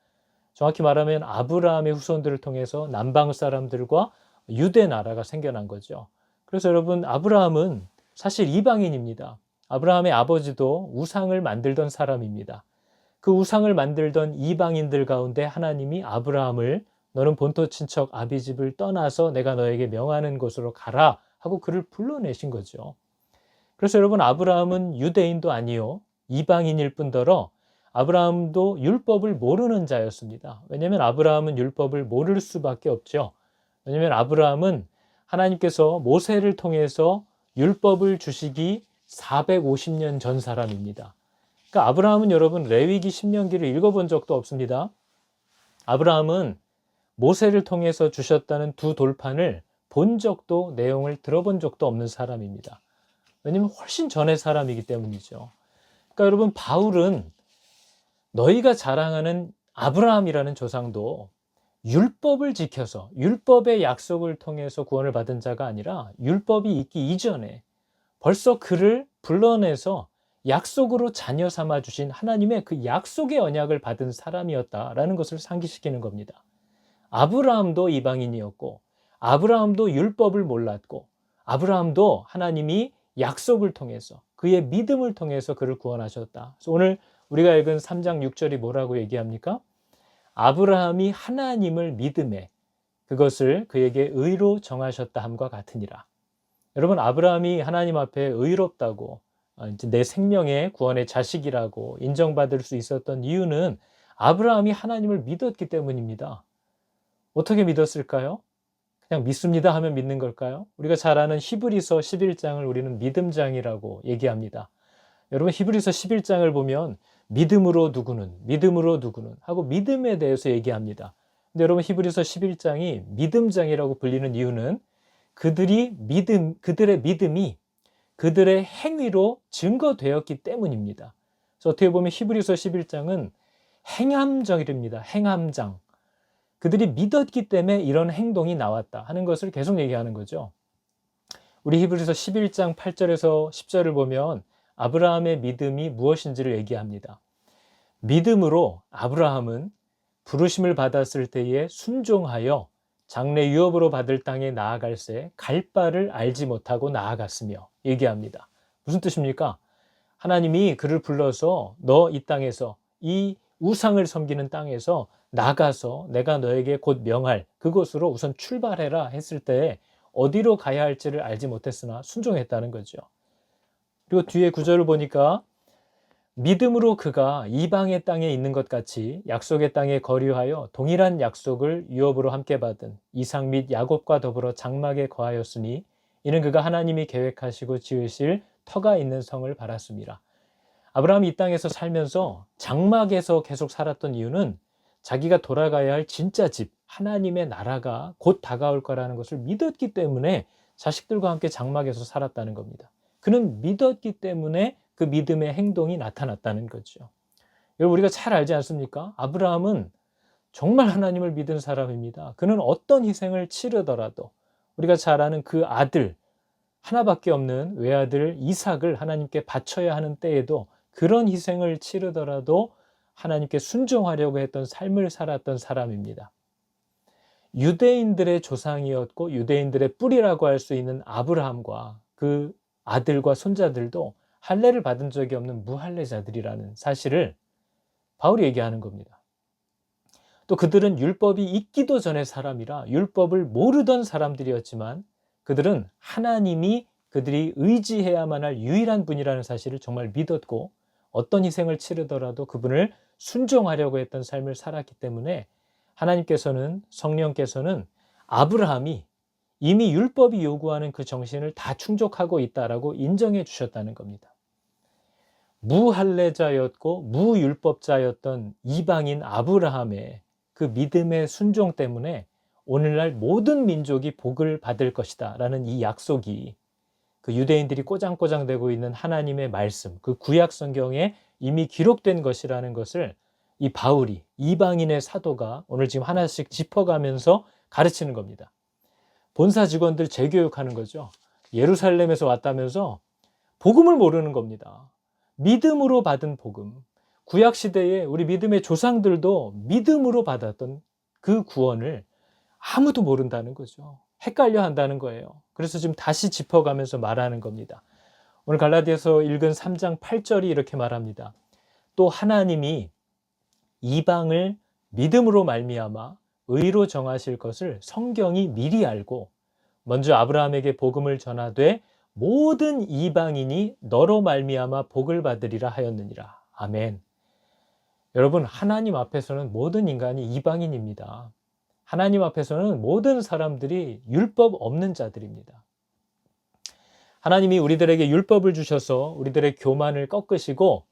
정확히 말하면 아브라함의 후손들을 통해서 남방 사람들과 유대 나라가 생겨난 거죠. 그래서 여러분 아브라함은 사실 이방인입니다. 아브라함의 아버지도 우상을 만들던 사람입니다. 그 우상을 만들던 이방인들 가운데 하나님이 아브라함을 너는 본토 친척 아비집을 떠나서 내가 너에게 명하는 곳으로 가라 하고 그를 불러내신 거죠. 그래서 여러분 아브라함은 유대인도 아니요 이방인일 뿐더러 아브라함도 율법을 모르는 자였습니다. 왜냐하면 아브라함은 율법을 모를 수밖에 없죠. 왜냐하면 아브라함은 하나님께서 모세를 통해서 율법을 주시기 450년 전 사람입니다. 그러니까 아브라함은 여러분 레위기 신명기를 읽어본 적도 없습니다. 아브라함은 모세를 통해서 주셨다는 두 돌판을 본 적도 내용을 들어본 적도 없는 사람입니다. 왜냐하면 훨씬 전의 사람이기 때문이죠. 그러니까 여러분 바울은 너희가 자랑하는 아브라함이라는 조상도 율법을 지켜서 율법의 약속을 통해서 구원을 받은 자가 아니라 율법이 있기 이전에 벌써 그를 불러내서 약속으로 자녀 삼아 주신 하나님의 그 약속의 언약을 받은 사람이었다라는 것을 상기시키는 겁니다. 아브라함도 이방인이었고 아브라함도 율법을 몰랐고 아브라함도 하나님이 약속을 통해서 그의 믿음을 통해서 그를 구원하셨다. 그래서 오늘 우리가 읽은 3장 6절이 뭐라고 얘기합니까? 아브라함이 하나님을 믿음에 그것을 그에게 의로 정하셨다 함과 같으니라. 여러분 아브라함이 하나님 앞에 의롭다고 내 생명의 구원의 자식이라고 인정받을 수 있었던 이유는 아브라함이 하나님을 믿었기 때문입니다. 어떻게 믿었을까요? 그냥 믿습니다 하면 믿는 걸까요? 우리가 잘 아는 히브리서 11장을 우리는 믿음장이라고 얘기합니다. 여러분 히브리서 11장을 보면 믿음으로 누구는 하고 믿음에 대해서 얘기합니다. 근데 여러분 히브리서 11장이 믿음장이라고 불리는 이유는 그들의 믿음이 그들의 행위로 증거되었기 때문입니다. 그래서 어떻게 보면 히브리서 11장은 행함장입니다. 행함장. 그들이 믿었기 때문에 이런 행동이 나왔다 하는 것을 계속 얘기하는 거죠. 우리 히브리서 11장 8절에서 10절을 보면 아브라함의 믿음이 무엇인지를 얘기합니다. 믿음으로 아브라함은 부르심을 받았을 때에 순종하여 장래 유업으로 받을 땅에 나아갈새 갈 바를 알지 못하고 나아갔으며 얘기합니다. 무슨 뜻입니까? 하나님이 그를 불러서 너 이 땅에서 이 우상을 섬기는 땅에서 나가서 내가 너에게 곧 명할 그곳으로 우선 출발해라 했을 때 어디로 가야 할지를 알지 못했으나 순종했다는 거죠. 그리고 뒤에 구절을 보니까 믿음으로 그가 이방의 땅에 있는 것 같이 약속의 땅에 거류하여 동일한 약속을 유업으로 함께 받은 이삭 및 야곱과 더불어 장막에 거하였으니 이는 그가 하나님이 계획하시고 지으실 터가 있는 성을 바랐습니다. 아브라함이 이 땅에서 살면서 장막에서 계속 살았던 이유는 자기가 돌아가야 할 진짜 집, 하나님의 나라가 곧 다가올 거라는 것을 믿었기 때문에 자식들과 함께 장막에서 살았다는 겁니다. 그는 믿었기 때문에 그 믿음의 행동이 나타났다는 거죠. 여러분 우리가 잘 알지 않습니까? 아브라함은 정말 하나님을 믿은 사람입니다. 그는 어떤 희생을 치르더라도 우리가 잘 아는 그 아들, 하나밖에 없는 외아들 이삭을 하나님께 바쳐야 하는 때에도 그런 희생을 치르더라도 하나님께 순종하려고 했던 삶을 살았던 사람입니다. 유대인들의 조상이었고 유대인들의 뿌리라고 할 수 있는 아브라함과 그 아들과 손자들도 할례를 받은 적이 없는 무할례자들이라는 사실을 바울이 얘기하는 겁니다. 또 그들은 율법이 있기도 전의 사람이라 율법을 모르던 사람들이었지만 그들은 하나님이 그들이 의지해야만 할 유일한 분이라는 사실을 정말 믿었고 어떤 희생을 치르더라도 그분을 순종하려고 했던 삶을 살았기 때문에 하나님께서는 성령께서는 아브라함이 이미 율법이 요구하는 그 정신을 다 충족하고 있다라고 인정해 주셨다는 겁니다. 무할례자였고 무율법자였던 이방인 아브라함의 그 믿음의 순종 때문에 오늘날 모든 민족이 복을 받을 것이다 라는 이 약속이 그 유대인들이 꼬장꼬장대고 있는 하나님의 말씀, 그 구약 성경에 이미 기록된 것이라는 것을 이 바울이, 이방인의 사도가 오늘 지금 하나씩 짚어가면서 가르치는 겁니다. 본사 직원들 재교육하는 거죠. 예루살렘에서 왔다면서 복음을 모르는 겁니다. 믿음으로 받은 복음. 구약 시대에 우리 믿음의 조상들도 믿음으로 받았던 그 구원을 아무도 모른다는 거죠. 헷갈려 한다는 거예요. 그래서 지금 다시 짚어가면서 말하는 겁니다. 오늘 갈라디아서 읽은 3장 8절이 이렇게 말합니다. 또 하나님이 이방을 믿음으로 말미암아 의로 정하실 것을 성경이 미리 알고 먼저 아브라함에게 복음을 전하되 모든 이방인이 너로 말미암아 복을 받으리라 하였느니라. 아멘. 여러분, 하나님 앞에서는 모든 인간이 이방인입니다. 하나님 앞에서는 모든 사람들이 율법 없는 자들입니다. 하나님이 우리들에게 율법을 주셔서 우리들의 교만을 꺾으시고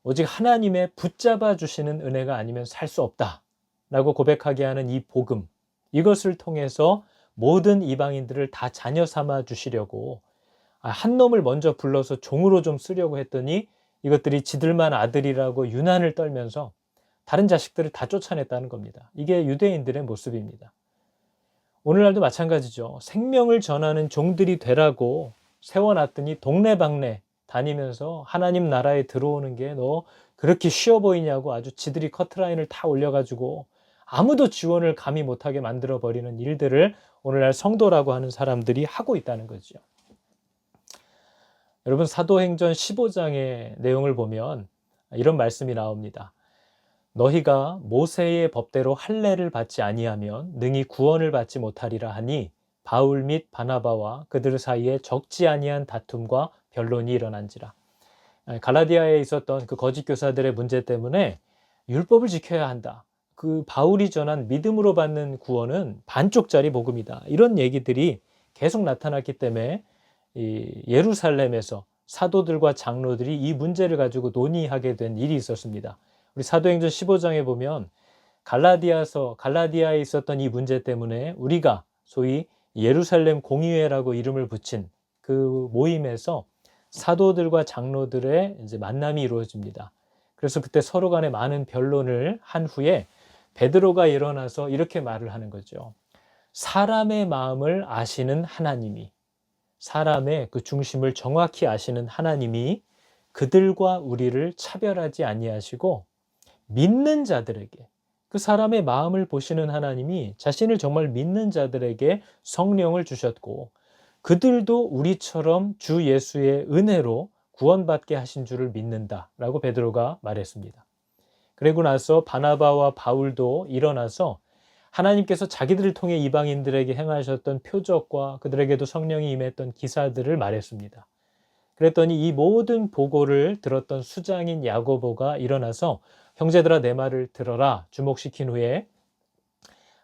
오직 하나님의 붙잡아 주시는 은혜가 아니면 살 수 없다 라고 고백하게 하는 이 복음, 이것을 통해서 모든 이방인들을 다 자녀 삼아 주시려고 한 놈을 먼저 불러서 종으로 좀 쓰려고 했더니 이것들이 지들만 아들이라고 유난을 떨면서 다른 자식들을 다 쫓아냈다는 겁니다. 이게 유대인들의 모습입니다. 오늘날도 마찬가지죠. 생명을 전하는 종들이 되라고 세워놨더니 동네방네 다니면서 하나님 나라에 들어오는 게 너 그렇게 쉬워 보이냐고 아주 지들이 커트라인을 다 올려가지고 아무도 지원을 감히 못하게 만들어버리는 일들을 오늘날 성도라고 하는 사람들이 하고 있다는 거죠. 여러분, 사도행전 15장의 내용을 보면 이런 말씀이 나옵니다. 너희가 모세의 법대로 할례를 받지 아니하면 능히 구원을 받지 못하리라 하니 바울 및 바나바와 그들 사이에 적지 아니한 다툼과 변론이 일어난지라. 갈라디아에 있었던 그 거짓 교사들의 문제 때문에 율법을 지켜야 한다. 그 바울이 전한 믿음으로 받는 구원은 반쪽짜리 복음이다. 이런 얘기들이 계속 나타났기 때문에 이 예루살렘에서 사도들과 장로들이 이 문제를 가지고 논의하게 된 일이 있었습니다. 우리 사도행전 15장에 보면 갈라디아에 있었던 이 문제 때문에 우리가 소위 예루살렘 공의회라고 이름을 붙인 그 모임에서 사도들과 장로들의 이제 만남이 이루어집니다. 그래서 그때 서로 간에 많은 변론을 한 후에 베드로가 일어나서 이렇게 말을 하는 거죠. 사람의 마음을 아시는 하나님이, 사람의 그 중심을 정확히 아시는 하나님이 그들과 우리를 차별하지 아니하시고 믿는 자들에게, 그 사람의 마음을 보시는 하나님이 자신을 정말 믿는 자들에게 성령을 주셨고 그들도 우리처럼 주 예수의 은혜로 구원받게 하신 줄을 믿는다라고 베드로가 말했습니다. 그리고 나서 바나바와 바울도 일어나서 하나님께서 자기들을 통해 이방인들에게 행하셨던 표적과 그들에게도 성령이 임했던 기사들을 말했습니다. 그랬더니 이 모든 보고를 들었던 수장인 야고보가 일어나서 형제들아 내 말을 들어라 주목시킨 후에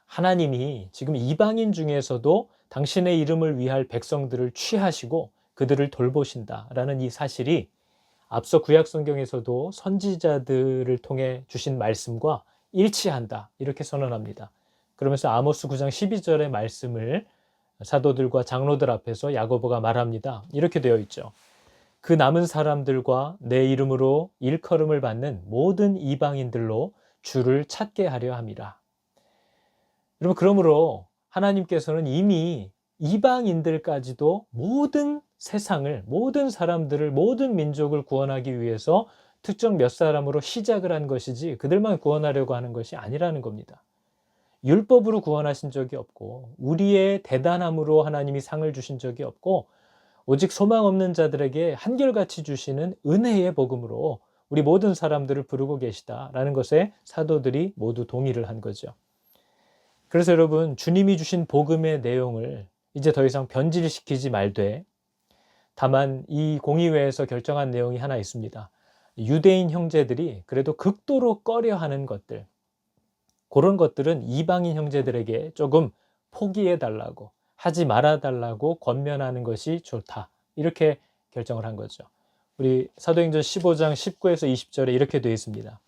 하나님이 지금 이방인 중에서도 당신의 이름을 위할 백성들을 취하시고 그들을 돌보신다라는 이 사실이 앞서 구약 성경에서도 선지자들을 통해 주신 말씀과 일치한다 이렇게 선언합니다. 그러면서 아모스 9장 12절의 말씀을 사도들과 장로들 앞에서 야고보가 말합니다. 이렇게 되어 있죠. 그 남은 사람들과 내 이름으로 일컬음을 받는 모든 이방인들로 주를 찾게 하려 함이라. 여러분, 그러므로 하나님께서는 이미 이방인들까지도 모든 세상을, 모든 사람들을, 모든 민족을 구원하기 위해서 특정 몇 사람으로 시작을 한 것이지 그들만 구원하려고 하는 것이 아니라는 겁니다. 율법으로 구원하신 적이 없고 우리의 대단함으로 하나님이 상을 주신 적이 없고 오직 소망 없는 자들에게 한결같이 주시는 은혜의 복음으로 우리 모든 사람들을 부르고 계시다라는 것에 사도들이 모두 동의를 한 거죠. 그래서 여러분, 주님이 주신 복음의 내용을 이제 더 이상 변질시키지 말되 다만 이 공의회에서 결정한 내용이 하나 있습니다. 유대인 형제들이 그래도 극도로 꺼려하는 것들, 그런 것들은 이방인 형제들에게 조금 포기해달라고, 하지 말아달라고 권면하는 것이 좋다. 이렇게 결정을 한 거죠. 우리 사도행전 15장 19에서 20절에 이렇게 되어 있습니다.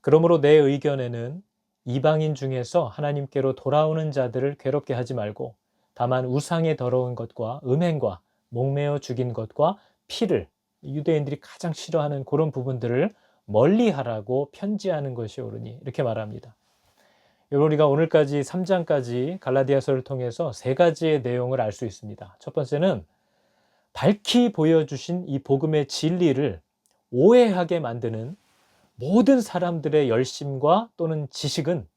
그러므로 내 의견에는 이방인 중에서 하나님께로 돌아오는 자들을 괴롭게 하지 말고 다만 우상의 더러운 것과 음행과 목매어 죽인 것과 피를, 유대인들이 가장 싫어하는 그런 부분들을 멀리하라고 편지하는 것이 옳으니, 이렇게 말합니다. 우리가 오늘까지 3장까지 갈라디아서를 통해서 세 가지의 내용을 알 수 있습니다. 첫 번째는 밝히 보여주신 이 복음의 진리를 오해하게 만드는 모든 사람들의 열심과 또는 지식은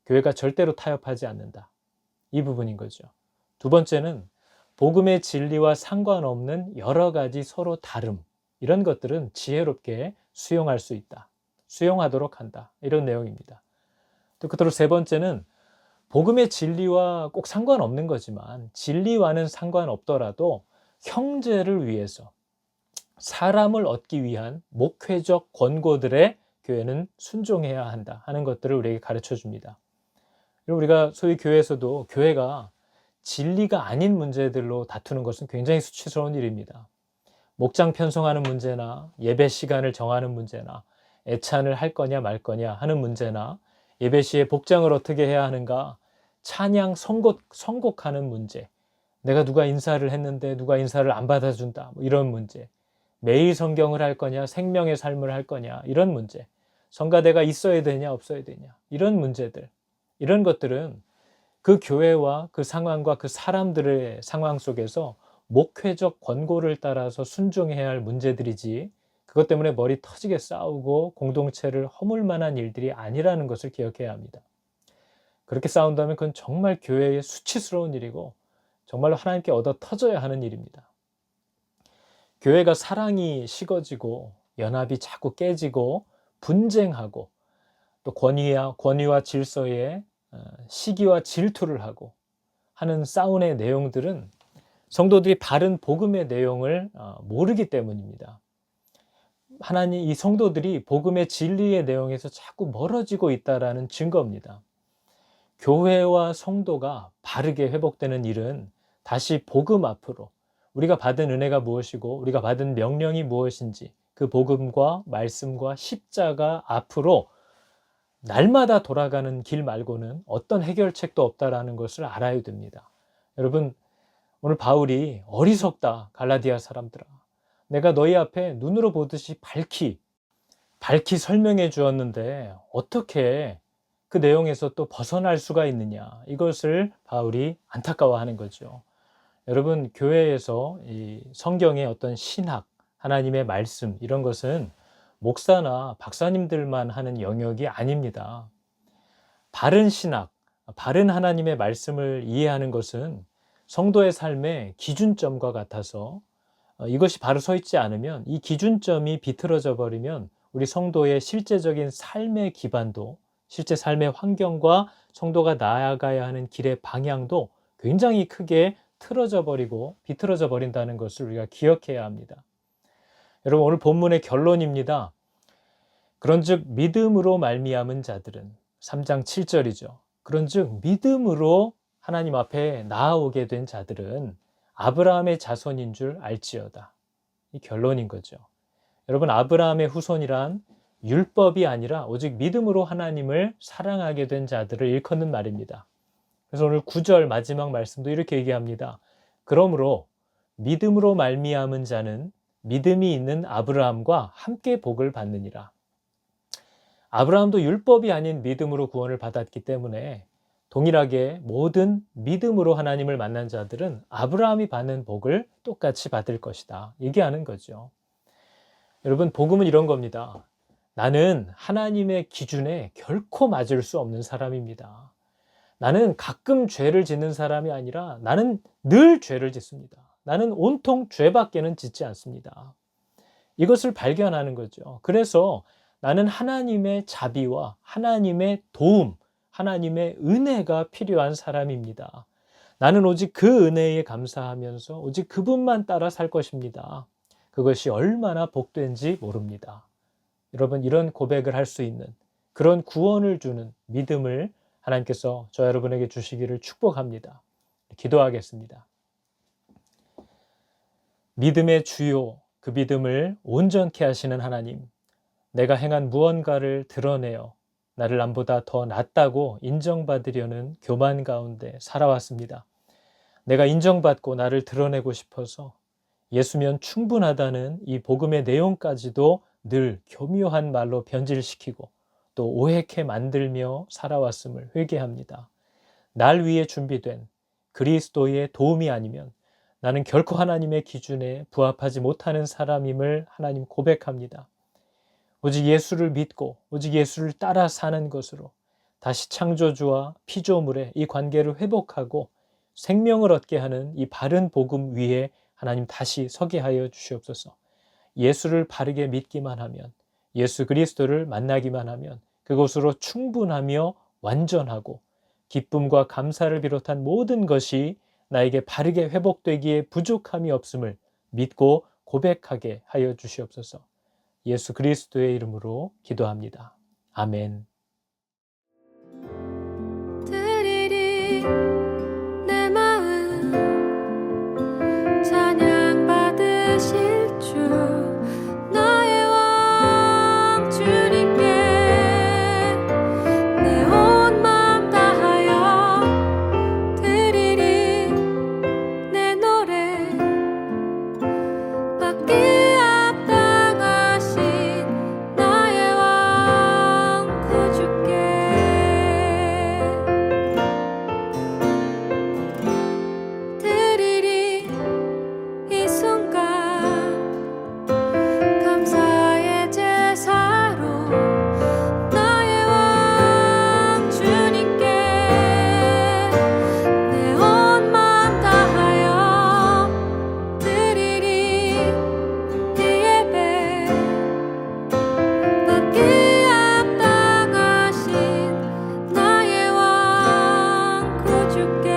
교회가 절대로 타협하지 않는다. 이 부분인 거죠. 두 번째는 복음의 진리와 상관없는 여러 가지 서로 다름, 이런 것들은 지혜롭게 수용할 수 있다. 수용하도록 한다. 이런 내용입니다. 또 끝으로 세 번째는 복음의 진리와 꼭 상관없는 거지만 진리와는 상관없더라도 형제를 위해서 사람을 얻기 위한 목회적 권고들에 교회는 순종해야 한다 하는 것들을 우리에게 가르쳐 줍니다. 그리고 우리가 소위 교회에서도 교회가 진리가 아닌 문제들로 다투는 것은 굉장히 수치스러운 일입니다. 목장 편성하는 문제나 예배 시간을 정하는 문제나 애찬을 할 거냐 말 거냐 하는 문제나 예배 시에 복장을 어떻게 해야 하는가, 찬양 선곡하는 문제, 내가 누가 인사를 했는데 누가 인사를 안 받아준다, 이런 문제, 매일 성경을 할 거냐 생명의 삶을 할 거냐, 이런 문제, 성가대가 있어야 되냐 없어야 되냐, 이런 문제들, 이런 것들은 그 교회와 그 상황과 그 사람들의 상황 속에서 목회적 권고를 따라서 순종해야 할 문제들이지, 그것 때문에 머리 터지게 싸우고 공동체를 허물 만한 일들이 아니라는 것을 기억해야 합니다. 그렇게 싸운다면 그건 정말 교회의 수치스러운 일이고 정말로 하나님께 얻어 터져야 하는 일입니다. 교회가 사랑이 식어지고 연합이 자꾸 깨지고 분쟁하고 또 권위와 질서에 시기와 질투를 하고 하는 싸움의 내용들은 성도들이 바른 복음의 내용을 모르기 때문입니다. 하나님, 이 성도들이 복음의 진리의 내용에서 자꾸 멀어지고 있다라는 증거입니다. 교회와 성도가 바르게 회복되는 일은 다시 복음 앞으로, 우리가 받은 은혜가 무엇이고 우리가 받은 명령이 무엇인지 그 복음과 말씀과 십자가 앞으로 날마다 돌아가는 길 말고는 어떤 해결책도 없다라는 것을 알아야 됩니다. 여러분, 오늘 바울이 어리석다 갈라디아 사람들아, 내가 너희 앞에 눈으로 보듯이 밝히 설명해 주었는데 어떻게 그 내용에서 또 벗어날 수가 있느냐, 이것을 바울이 안타까워하는 거죠. 여러분, 교회에서 이 성경의 어떤 신학, 하나님의 말씀, 이런 것은 목사나 박사님들만 하는 영역이 아닙니다. 바른 신학, 바른 하나님의 말씀을 이해하는 것은 성도의 삶의 기준점과 같아서 이것이 바로 서 있지 않으면, 이 기준점이 비틀어져 버리면 우리 성도의 실제적인 삶의 기반도, 실제 삶의 환경과 성도가 나아가야 하는 길의 방향도 굉장히 크게 틀어져 버리고 비틀어져 버린다는 것을 우리가 기억해야 합니다. 여러분, 오늘 본문의 결론입니다. 그런즉 믿음으로 말미암은 자들은, 3장 7절이죠. 그런즉 믿음으로 하나님 앞에 나아오게 된 자들은 아브라함의 자손인 줄 알지어다. 이 결론인 거죠. 여러분, 아브라함의 후손이란 율법이 아니라 오직 믿음으로 하나님을 사랑하게 된 자들을 일컫는 말입니다. 그래서 오늘 9절 마지막 말씀도 이렇게 얘기합니다. 그러므로 믿음으로 말미암은 자는 믿음이 있는 아브라함과 함께 복을 받느니라. 아브라함도 율법이 아닌 믿음으로 구원을 받았기 때문에 동일하게 모든 믿음으로 하나님을 만난 자들은 아브라함이 받는 복을 똑같이 받을 것이다, 얘기하는 거죠. 여러분, 복음은 이런 겁니다. 나는 하나님의 기준에 결코 맞을 수 없는 사람입니다. 나는 가끔 죄를 짓는 사람이 아니라 나는 늘 죄를 짓습니다. 나는 온통 죄밖에는 짓지 않습니다. 이것을 발견하는 거죠. 그래서 나는 하나님의 자비와 하나님의 도움, 하나님의 은혜가 필요한 사람입니다. 나는 오직 그 은혜에 감사하면서 오직 그분만 따라 살 것입니다. 그것이 얼마나 복된지 모릅니다. 여러분, 이런 고백을 할 수 있는 그런 구원을 주는 믿음을 하나님께서 저 여러분에게 주시기를 축복합니다. 기도하겠습니다. 믿음의 주요, 그 믿음을 온전케 하시는 하나님, 내가 행한 무언가를 드러내어 나를 남보다 더 낫다고 인정받으려는 교만 가운데 살아왔습니다. 내가 인정받고 나를 드러내고 싶어서 예수면 충분하다는 이 복음의 내용까지도 늘 교묘한 말로 변질시키고 또 오해케 만들며 살아왔음을 회개합니다. 날 위해 준비된 그리스도의 도움이 아니면 나는 결코 하나님의 기준에 부합하지 못하는 사람임을 하나님 고백합니다. 오직 예수를 믿고 오직 예수를 따라 사는 것으로 다시 창조주와 피조물의 이 관계를 회복하고 생명을 얻게 하는 이 바른 복음 위에 하나님 다시 서게 하여 주시옵소서. 예수를 바르게 믿기만 하면, 예수 그리스도를 만나기만 하면 그것으로 충분하며 완전하고 기쁨과 감사를 비롯한 모든 것이 나에게 바르게 회복되기에 부족함이 없음을 믿고 고백하게 하여 주시옵소서. 예수 그리스도의 이름으로 기도합니다. 아멘. 드리리 내 마음 찬양 받으실 주 나의 왕 주님께 내 온 마음 다하여 드리리 내 노래 받기 합당하신 나의 왕 그 주께 드리리 이 순간 감사의 제사로 나의 왕 주님께 내 온 마음 다하여 드리리 이 예배 받기 합당하신 나의 왕 그 주께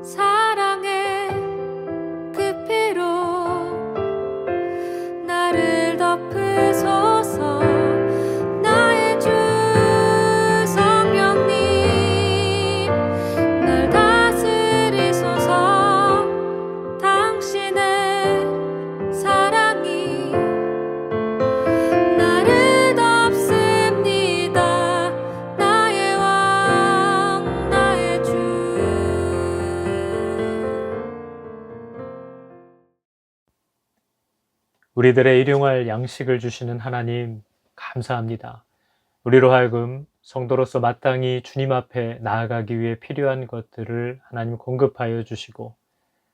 사랑의 그 피로 나를 덮으소서 나의 주 성령님 날 다스리소서 당신의 사랑이 나를 덮습니다 나의 왕 나의 주 우리들의 일용할 양식을 주시는 하나님 감사합니다. 우리로 하여금 성도로서 마땅히 주님 앞에 나아가기 위해 필요한 것들을 하나님 공급하여 주시고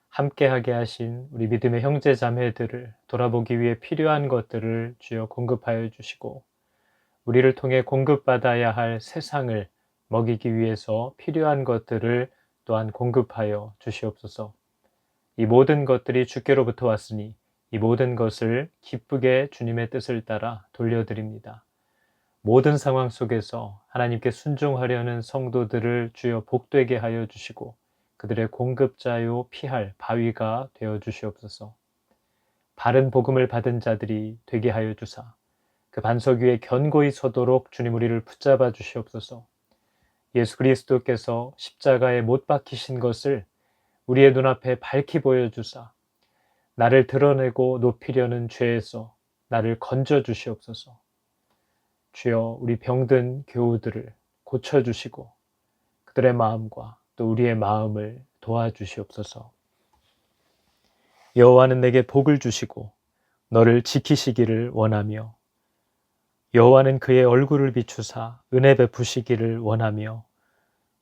함께하게 하신 우리 믿음의 형제 자매들을 돌아보기 위해 필요한 것들을 주여 공급하여 주시고 우리를 통해 공급받아야 할 세상을 먹이기 위해서 필요한 것들을 또한 공급하여 주시옵소서. 이 모든 것들이 주께로부터 왔으니 이 모든 것을 기쁘게 주님의 뜻을 따라 돌려드립니다. 모든 상황 속에서 하나님께 순종하려는 성도들을 주여 복되게 하여 주시고 그들의 공급자요 피할 바위가 되어 주시옵소서. 바른 복음을 받은 자들이 되게 하여 주사 그 반석 위에 견고히 서도록 주님 우리를 붙잡아 주시옵소서. 예수 그리스도께서 십자가에 못 박히신 것을 우리의 눈앞에 밝히 보여주사 나를 드러내고 높이려는 죄에서 나를 건져 주시옵소서. 주여 우리 병든 교우들을 고쳐주시고 그들의 마음과 또 우리의 마음을 도와주시옵소서. 여호와는 내게 복을 주시고 너를 지키시기를 원하며 여호와는 그의 얼굴을 비추사 은혜 베푸시기를 원하며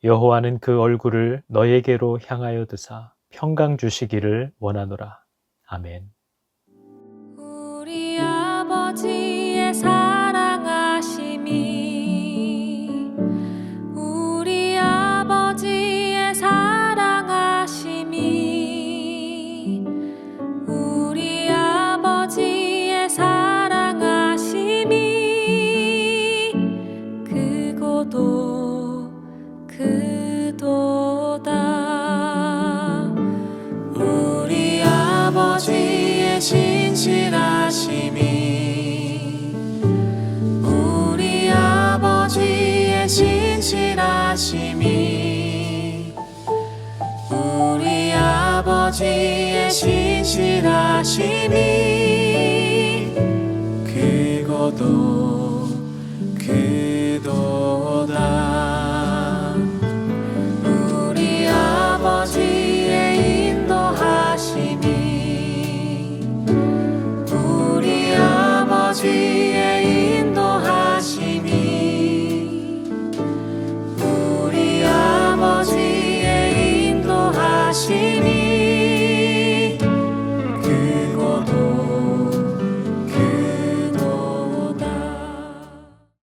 여호와는 그 얼굴을 너에게로 향하여 드사 평강 주시기를 원하노라. 아멘. 우리 아버지의 사랑하심이 우리 아버지의 사랑하심이 우리 아버지의 사랑하심이 크고도 크도다 우리 아버지의 진실하심이 우리 아버지의 진실하심이 우리 아버지의 진실하심이